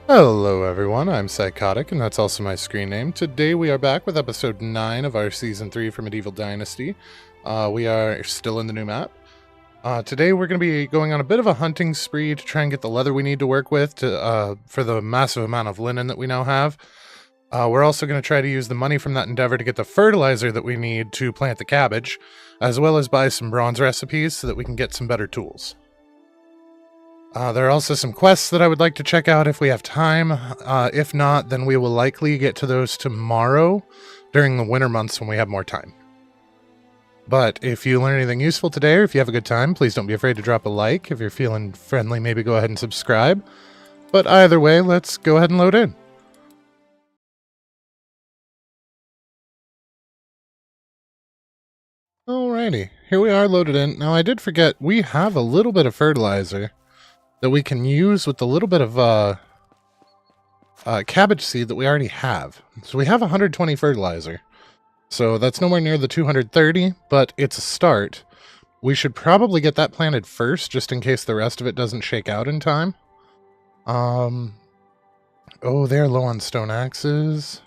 Hello everyone, I'm Psychotic, and that's also my screen name. Today we are back with episode 9 of our Season 3 for Medieval Dynasty. We are still in the new map. Today we're going to be going on a bit of a hunting spree to try and get the leather we need to work with for the massive amount of linen that we now have. We're also going to try to use the money from that endeavor to get the fertilizer that we need to plant the cabbage, as well as buy some bronze recipes so that we can get some better tools. There are also some quests that I would like to check out if we have time. If not, then we will likely get to those tomorrow during the winter months when we have more time. But if you learn anything useful today, or if you have a good time, please don't be afraid to drop a like. If you're feeling friendly, maybe go ahead and subscribe. But either way, let's go ahead and load in. Alrighty, here we are loaded in. Now I did forget, we have a little bit of fertilizer that we can use with the little bit of cabbage seed that we already have. So we have 120 fertilizer. So that's nowhere near the 230, but it's a start. We should probably get that planted first, just in case the rest of it doesn't shake out in time. Oh, they're low on stone axes.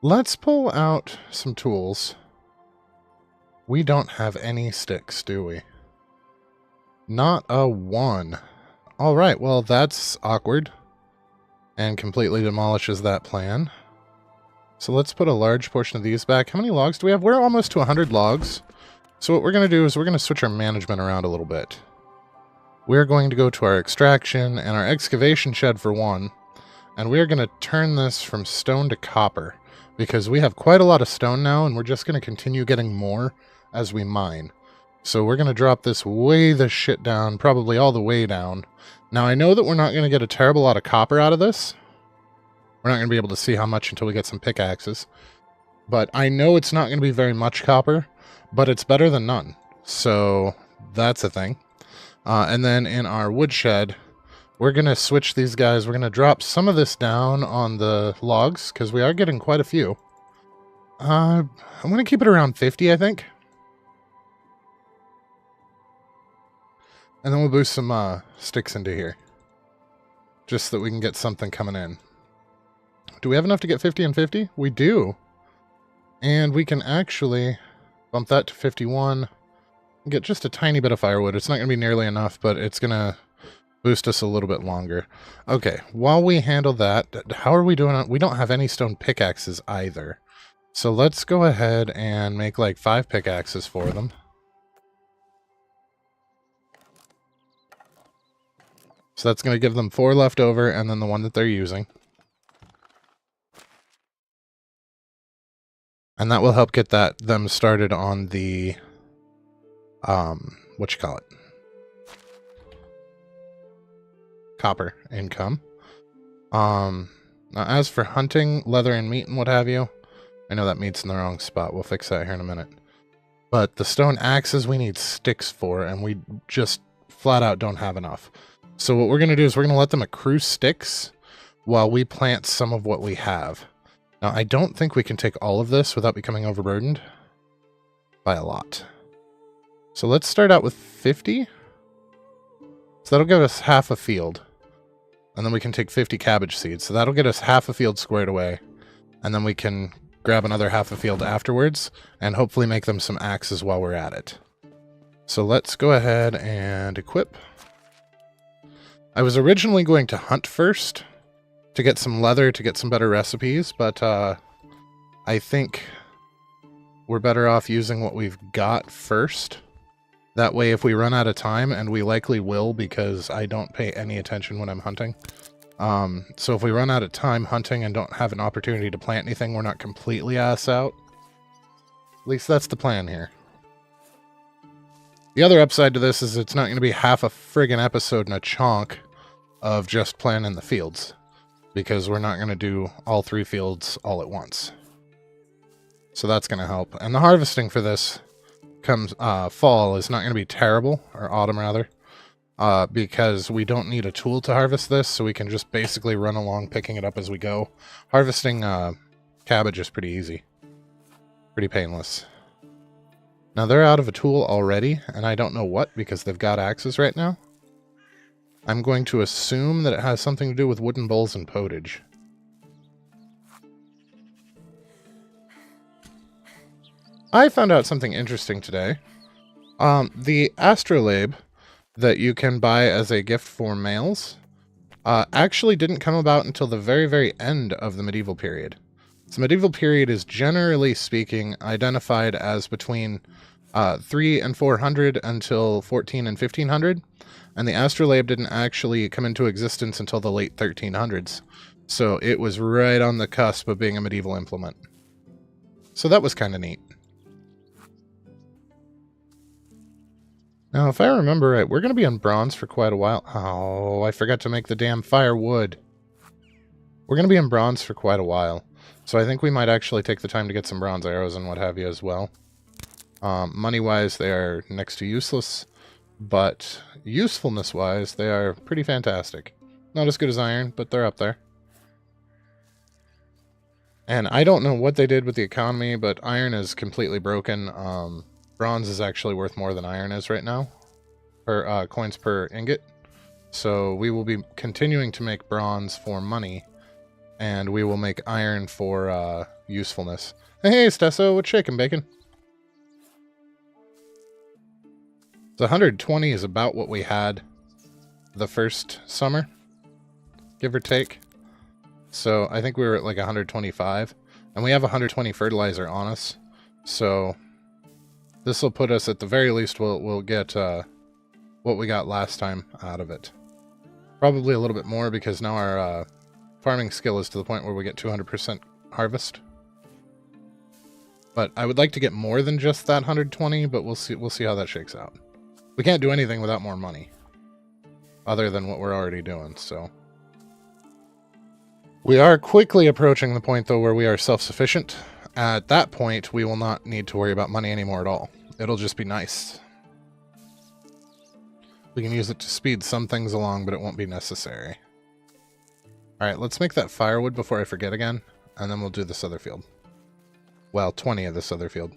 Let's pull out some tools. We don't have any sticks, do we? Not a one. Alright, well that's awkward. And completely demolishes that plan. So let's put a large portion of these back. How many logs do we have? We're almost to 100 logs. So what we're going to do is we're going to switch our management around a little bit. We're going to go to our extraction and our excavation shed for one. And we're going to turn this from stone to copper. Because we have quite a lot of stone now, and we're just going to continue getting more as we mine. So we're going to drop this way the shit down, probably all the way down. Now I know that we're not going to get a terrible lot of copper out of this. We're not going to be able to see how much until we get some pickaxes. But I know it's not going to be very much copper, but it's better than none. So that's a thing. And then in our woodshed, we're going to switch these guys. We're going to drop some of this down on the logs, because we are getting quite a few. I'm going to keep it around 50, I think. And then we'll boost some sticks into here. Just so that we can get something coming in. Do we have enough to get 50 and 50? We do. And we can actually bump that to 51. And get just a tiny bit of firewood. It's not going to be nearly enough, but it's going to boost us a little bit longer. Okay, while we handle that, how are we doing? We don't have any stone pickaxes either. So let's go ahead and make like 5 pickaxes for them. So that's going to give them 4 left over, and then the one that they're using. And that will help get them started on the, copper income. Now as for hunting, leather and meat and what have you, I know that meat's in the wrong spot. We'll fix that here in a minute. But the stone axes we need sticks for, and we just flat out don't have enough. So what we're going to do is we're going to let them accrue sticks while we plant some of what we have. Now, I don't think we can take all of this without becoming overburdened by a lot. So let's start out with 50. So that'll give us half a field. And then we can take 50 cabbage seeds. So that'll get us half a field squared away. And then we can grab another half a field afterwards and hopefully make them some axes while we're at it. So let's go ahead and equip. I was originally going to hunt first to get some leather, to get some better recipes, but I think we're better off using what we've got first. That way, if we run out of time, and we likely will because I don't pay any attention when I'm hunting. So if we run out of time hunting and don't have an opportunity to plant anything, we're not completely ass out. At least that's the plan here. The other upside to this is it's not going to be half a friggin' episode in a chunk of just planting the fields, because we're not going to do all 3 fields all at once. So that's going to help. And the harvesting for this comes fall is not going to be terrible, or autumn rather, because we don't need a tool to harvest this, so we can just basically run along picking it up as we go. Harvesting cabbage is pretty easy, pretty painless. Now they're out of a tool already, and I don't know what, because they've got axes right now. I'm going to assume that it has something to do with wooden bowls and potage. I found out something interesting today. The astrolabe that you can buy as a gift for males actually didn't come about until the very, very end of the medieval period. So medieval period is generally speaking identified as between 3 and 400 until 14 and 1500, and the astrolabe didn't actually come into existence until the late 1300s. So it was right on the cusp of being a medieval implement. So that was kind of neat. Now, if I remember right, we're going to be in bronze for quite a while. Oh, I forgot to make the damn firewood. We're going to be in bronze for quite a while. So I think we might actually take the time to get some bronze arrows and what have you as well. Money-wise, they are next to useless. But usefulness-wise, they are pretty fantastic. Not as good as iron, but they're up there. And I don't know what they did with the economy, but iron is completely broken. Bronze is actually worth more than iron is right now, per coins per ingot. So we will be continuing to make bronze for money, and we will make iron for usefulness. Hey, Stesso, what's shaking, bacon? The 120 is about what we had the first summer, give or take. So I think we were at like 125, and we have 120 fertilizer on us. So this will put us, at the very least, we'll get what we got last time out of it. Probably a little bit more, because now our farming skill is to the point where we get 200% harvest. But I would like to get more than just that 120, but we'll see how that shakes out. We can't do anything without more money, other than what we're already doing, so. We are quickly approaching the point, though, where we are self-sufficient. At that point, we will not need to worry about money anymore at all. It'll just be nice. We can use it to speed some things along, but it won't be necessary. Alright, let's make that firewood before I forget again, and then we'll do this other field. Well, 20 of this other field.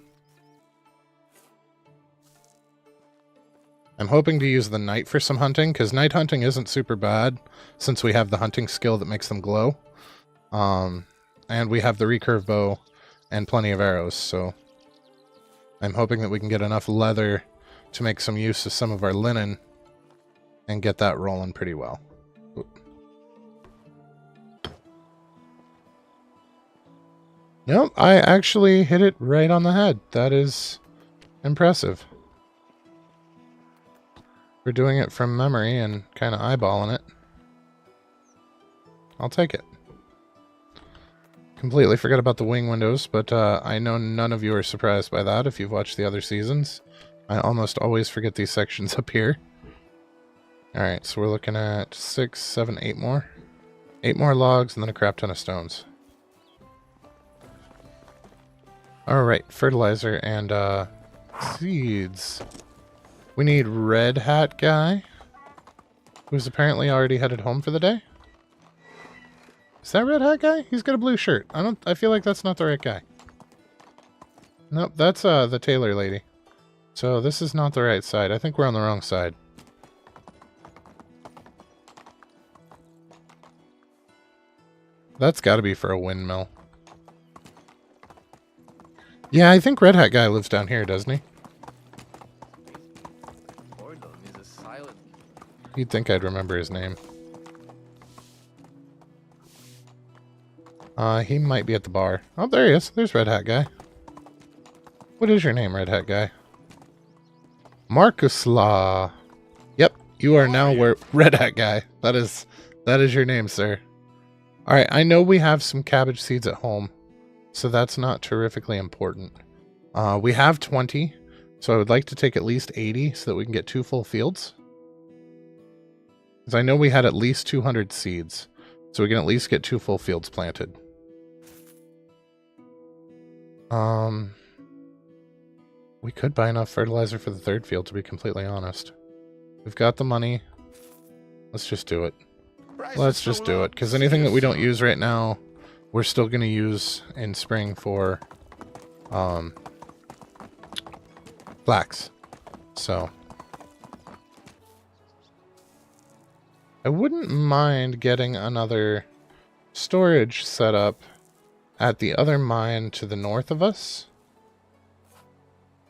I'm hoping to use the night for some hunting, because night hunting isn't super bad, since we have the hunting skill that makes them glow. And we have the recurve bow and plenty of arrows, so I'm hoping that we can get enough leather to make some use of some of our linen and get that rolling pretty well. Nope, I actually hit it right on the head. That is impressive. We're doing it from memory and kind of eyeballing it. I'll take it. Completely forgot about the wing windows, but I know none of you are surprised by that if you've watched the other seasons. I almost always forget these sections up here. Alright, so we're looking at 6, 7, 8 more. 8 more logs and then a crap ton of stones. Alright, fertilizer and seeds. We need Red Hat Guy, who's apparently already headed home for the day. Is that Red Hat Guy? He's got a blue shirt. I feel like that's not the right guy. Nope, that's the tailor lady. So this is not the right side. I think we're on the wrong side. That's got to be for a windmill. Yeah, I think Red Hat Guy lives down here, doesn't he? You'd think I'd remember his name. He might be at the bar. Oh, there he is. There's Red Hat Guy. What is your name, Red Hat Guy? Marcus Law. Yep, you are now Red Hat Guy. That is your name, sir. Alright, I know we have some cabbage seeds at home, so that's not terrifically important. We have 20, so I would like to take at least 80 so that we can get 2 full fields. Because I know we had at least 200 seeds, so we can at least get 2 full fields planted. We could buy enough fertilizer for the 3rd field, to be completely honest. We've got the money. Let's just do it. Let's just do it, because anything that we don't use right now, we're still going to use in spring for flax. So I wouldn't mind getting another storage set up at the other mine to the north of us.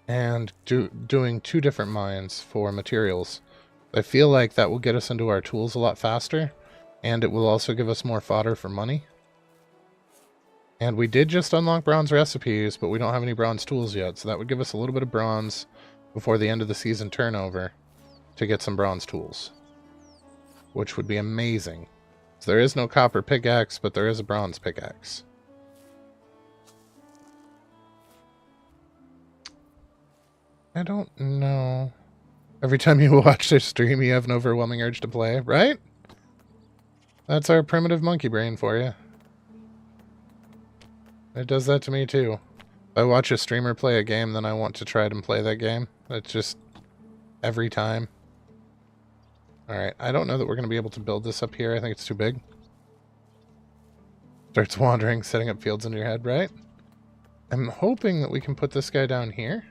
And doing 2 different mines for materials. I feel like that will get us into our tools a lot faster. And it will also give us more fodder for money. And we did just unlock bronze recipes, but we don't have any bronze tools yet. So that would give us a little bit of bronze before the end of the season turnover to get some bronze tools. Which would be amazing. So there is no copper pickaxe, but there is a bronze pickaxe. I don't know. Every time you watch their stream, you have an overwhelming urge to play, right? That's our primitive monkey brain for you. It does that to me too. If I watch a streamer play a game, then I want to try and play that game. It's just every time. Alright, I don't know that we're going to be able to build this up here. I think it's too big. Starts wandering, setting up fields in your head, right? I'm hoping that we can put this guy down here.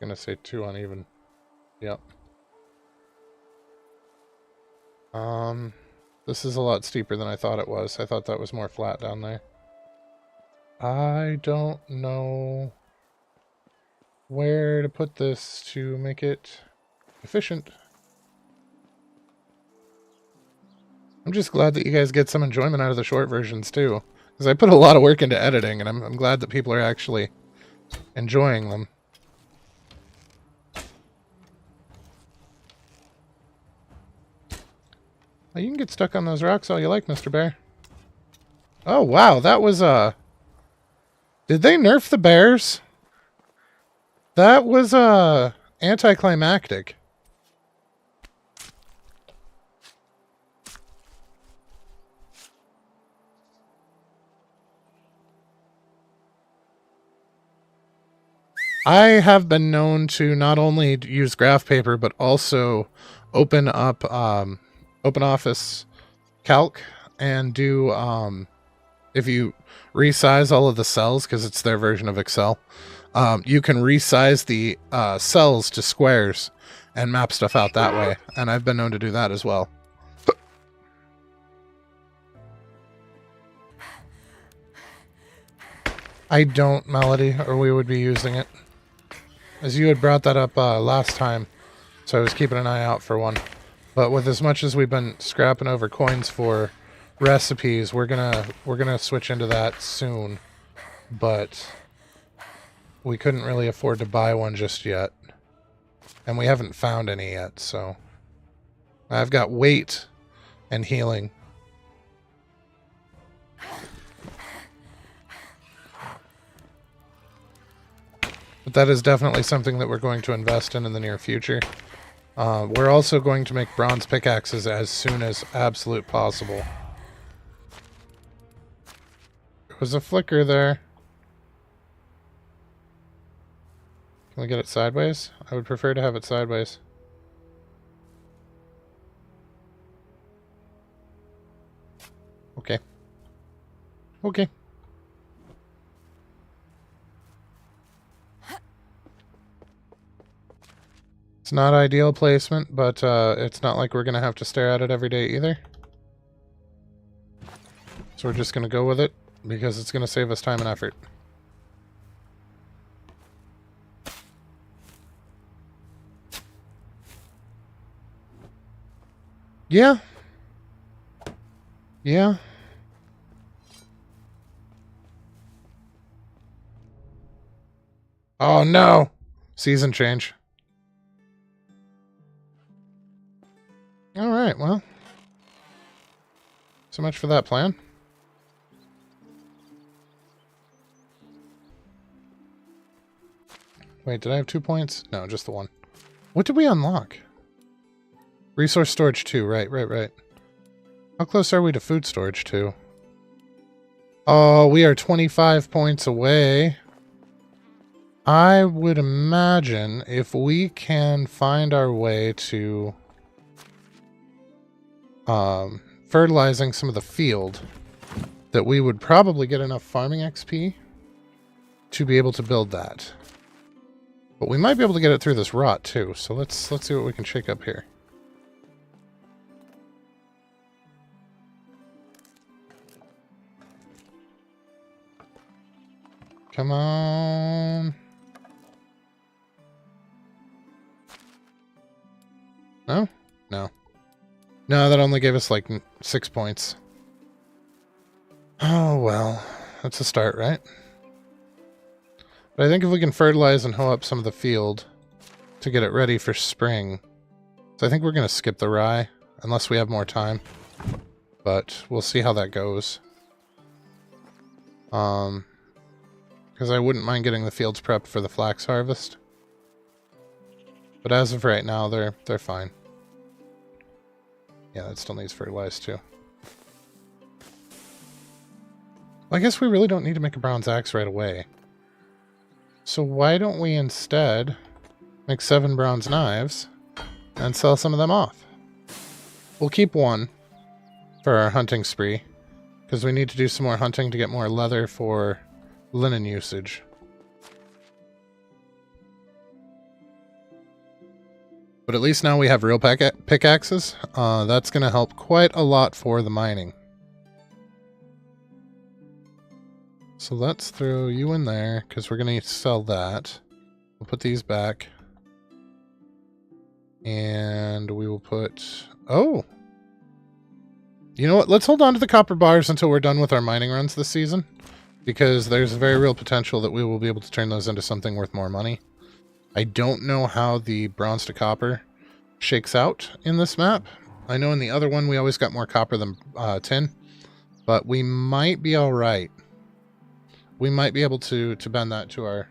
I'm going to say 2 uneven. Yep. This is a lot steeper than I thought it was. I thought that was more flat down there. I don't know where to put this to make it efficient. I'm just glad that you guys get some enjoyment out of the short versions too. Because I put a lot of work into editing, and I'm glad that people are actually enjoying them. You can get stuck on those rocks all you like, Mr. Bear. Oh, wow. That was, Did they nerf the bears? That was, anticlimactic. I have been known to not only use graph paper, but also open up, Open Office Calc and do, if you resize all of the cells, because it's their version of Excel, you can resize the cells to squares and map stuff out that way. And I've been known to do that as well. I don't, Melody, or we would be using it. As you had brought that up last time, so I was keeping an eye out for one. But with as much as we've been scrapping over coins for recipes, we're gonna switch into that soon. But we couldn't really afford to buy one just yet. And we haven't found any yet, so I've got weight and healing. But that is definitely something that we're going to invest in the near future. We're also going to make bronze pickaxes as soon as absolute possible. There was a flicker there. Can we get it sideways? I would prefer to have it sideways. Okay. Okay. It's not ideal placement, but it's not like we're going to have to stare at it every day either. So we're just going to go with it, because it's going to save us time and effort. Yeah. Yeah. Oh no! Season change. Alright, well. So much for that plan. Wait, did I have 2 points? No, just the 1. What did we unlock? Resource storage 2, right. How close are we to food storage 2? Oh, we are 25 points away. I would imagine if we can find our way to fertilizing some of the field, that we would probably get enough farming XP to be able to build that. But we might be able to get it through this rot too, so let's see what we can shake up here. Come on. No? No. No, that only gave us like 6 points. Oh, well. That's a start, right? But I think if we can fertilize and hoe up some of the field to get it ready for spring. So I think we're going to skip the rye, unless we have more time. But we'll see how that goes. Because I wouldn't mind getting the fields prepped for the flax harvest. But as of right now, they're fine. Yeah, that still needs fertilized too. Well, I guess we really don't need to make a bronze axe right away. So why don't we instead make 7 bronze knives and sell some of them off? We'll keep 1 for our hunting spree, because we need to do some more hunting to get more leather for linen usage. But at least now we have real pickaxes. That's going to help quite a lot for the mining. So let's throw you in there, because we're going to sell that. We'll put these back. And we will put... Oh! You know what? Let's hold on to the copper bars until we're done with our mining runs this season. Because there's a very real potential that we will be able to turn those into something worth more money. I don't know how the bronze to copper shakes out in this map. I know in the other one we always got more copper than tin. But we might be alright. We might be able to bend that to our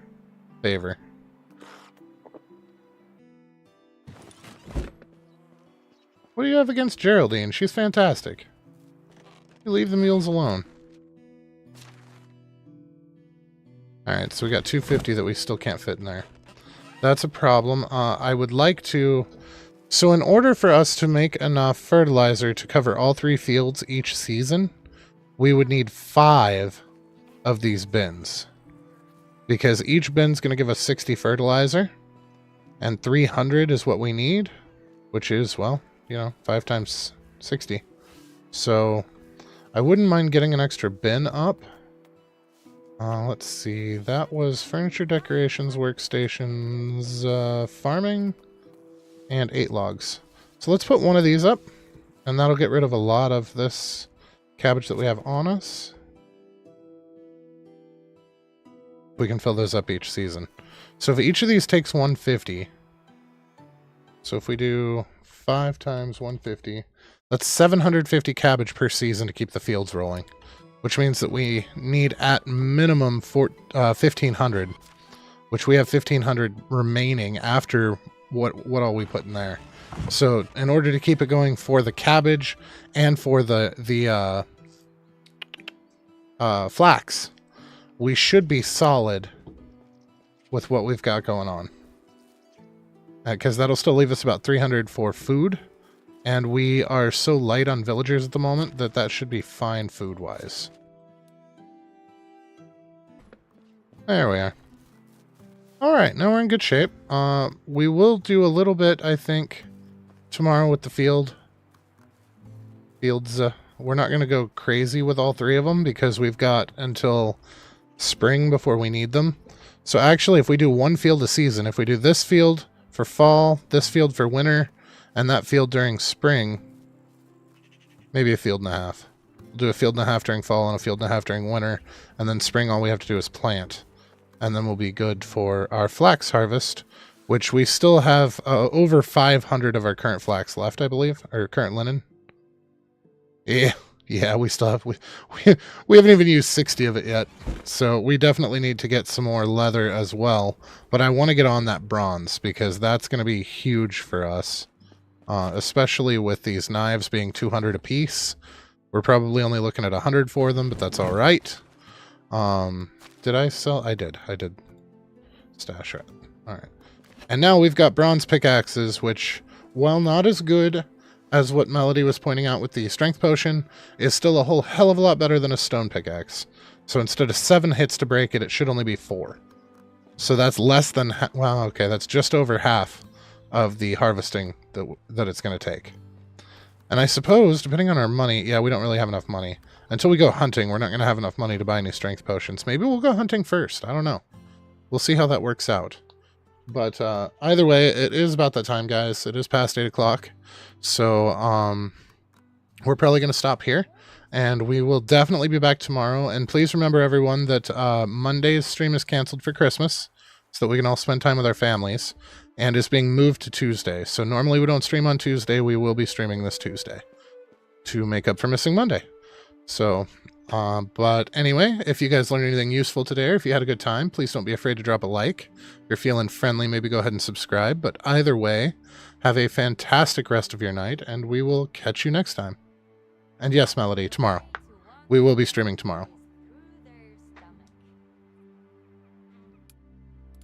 favor. What do you have against Geraldine? She's fantastic. You leave the mules alone. Alright, so we got 250 that we still can't fit in there. That's a problem. I would like to... So in order for us to make enough fertilizer to cover all 3 fields each season, we would need 5 of these bins. Because each bin's going to give us 60 fertilizer, and 300 is what we need, which is, well, you know, 5 times 60. So I wouldn't mind getting an extra bin up. Let's see. That was furniture, decorations, workstations, farming, and 8 logs. So let's put one of these up, and that'll get rid of a lot of this cabbage that we have on us. We can fill those up each season. So if each of these takes 150, so if we do 5 times 150, that's 750 cabbage per season to keep the fields rolling. Which means that we need at minimum 1,500, which we have 1,500 remaining after what all we put in there. So in order to keep it going for the cabbage and for the flax, we should be solid with what we've got going on. Because that'll still leave us about 300 for food. And we are so light on villagers at the moment that that should be fine food-wise. There we are. Alright, now we're in good shape. We will do a little bit, I think, tomorrow with the fields. We're not going to go crazy with all 3 of them because we've got until spring before we need them. So actually, if we do 1 field a season, if we do this field for fall, this field for winter, and that field during spring, maybe a field and a half. We'll do a field and a half during fall and a field and a half during winter, and then spring all we have to do is plant. And then we'll be good for our flax harvest, which we still have over 500 of our current flax left, I believe, or current linen. Yeah, we still have, we haven't even used 60 of it yet. So we definitely need to get some more leather as well. But I want to get on that bronze because that's going to be huge for us. Especially with these knives being 200 a piece. We're probably only looking at 100 for them, but that's all right. Did I sell? I did. Stash it. All right. And now we've got bronze pickaxes, which, while not as good as what Melody was pointing out with the strength potion, is still a whole hell of a lot better than a stone pickaxe. So instead of 7 hits to break it, it should only be 4. So that's less than, well, okay, that's just over half of the harvesting that it's going to take. And I suppose, depending on our money, yeah, we don't really have enough money. Until we go hunting, we're not going to have enough money to buy any strength potions. Maybe we'll go hunting first. I don't know. We'll see how that works out. But either way, it is about that time, guys. It is past 8 o'clock. So we're probably going to stop here. And we will definitely be back tomorrow. And please remember, everyone, that Monday's stream is canceled for Christmas so that we can all spend time with our families. And is being moved to Tuesday. So normally we don't stream on Tuesday. We will be streaming this Tuesday to make up for missing Monday. So, but anyway, if you guys learned anything useful today, or if you had a good time, please don't be afraid to drop a like. If you're feeling friendly, maybe go ahead and subscribe. But either way, have a fantastic rest of your night, and we will catch you next time. And yes, Melody, tomorrow. We will be streaming tomorrow.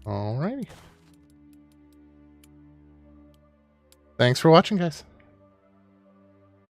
Alrighty. Thanks for watching, guys.